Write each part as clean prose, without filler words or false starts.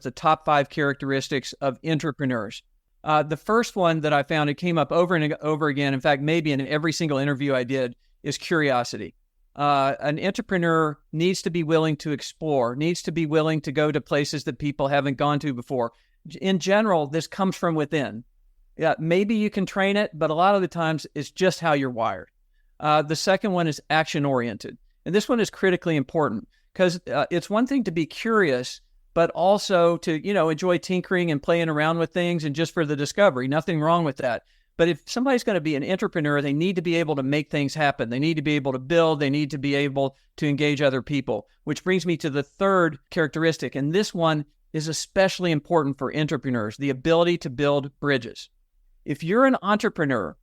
the top 5 characteristics of entrepreneurs. The first one that I found, it came up over and over again, in fact, maybe in every single interview I did, is curiosity. An entrepreneur needs to be willing to explore, needs to be willing to go to places that people haven't gone to before. In general, this comes from within. Yeah, maybe you can train it, but a lot of the times it's just how you're wired. The second one is action-oriented. And this one is critically important because it's one thing to be curious, but also to, enjoy tinkering and playing around with things and just for the discovery. Nothing wrong with that. But if somebody's going to be an entrepreneur, they need to be able to make things happen. They need to be able to build. They need to be able to engage other people, which brings me to the third characteristic. And this one is especially important for entrepreneurs, the ability to build bridges. If you're an entrepreneur,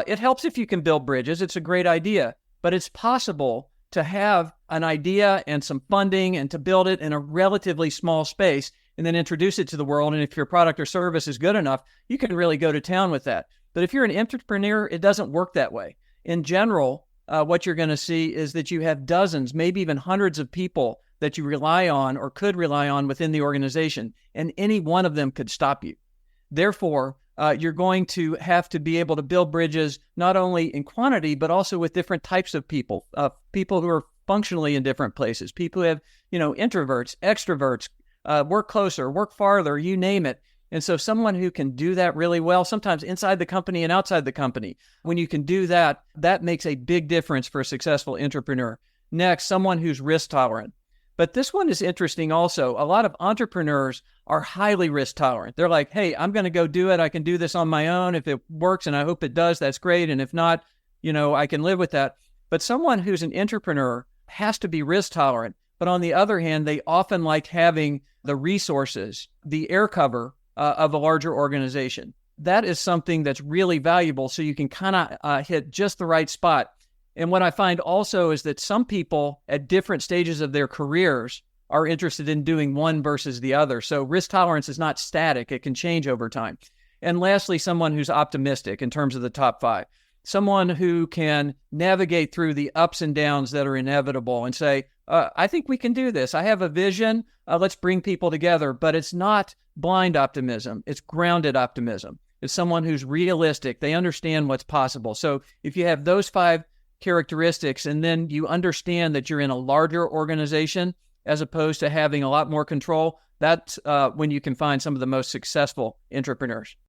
it helps if you can build bridges. It's a great idea, but it's possible to have an idea and some funding and to build it in a relatively small space and then introduce it to the world. And if your product or service is good enough, you can really go to town with that. But if you're an entrepreneur, it doesn't work that way. In general, what you're going to see is that you have dozens, maybe even hundreds of people that you rely on or could rely on within the organization, and any one of them could stop you. Therefore, you're going to have to be able to build bridges not only in quantity, but also with different types of people, people who are functionally in different places, people who have, introverts, extroverts, work closer, work farther, you name it. And so someone who can do that really well, sometimes inside the company and outside the company, when you can do that, that makes a big difference for a successful entrepreneur. Next, someone who's risk tolerant. But this one is interesting also. A lot of entrepreneurs are highly risk tolerant. They're like, hey, I'm going to go do it. I can do this on my own. If it works, and I hope it does, that's great. And if not, I can live with that. But someone who's an entrepreneur has to be risk tolerant. But on the other hand, they often like having the resources, the air cover of a larger organization. That is something that's really valuable, so you can kind of hit just the right spot. And what I find also is that some people at different stages of their careers are interested in doing one versus the other. So risk tolerance is not static. It can change over time. And lastly, someone who's optimistic in terms of the top 5. Someone who can navigate through the ups and downs that are inevitable and say, I think we can do this. I have a vision. Let's bring people together. But it's not blind optimism. It's grounded optimism. It's someone who's realistic. They understand what's possible. So if you have those 5 characteristics and then you understand that you're in a larger organization as opposed to having a lot more control, that's when you can find some of the most successful entrepreneurs.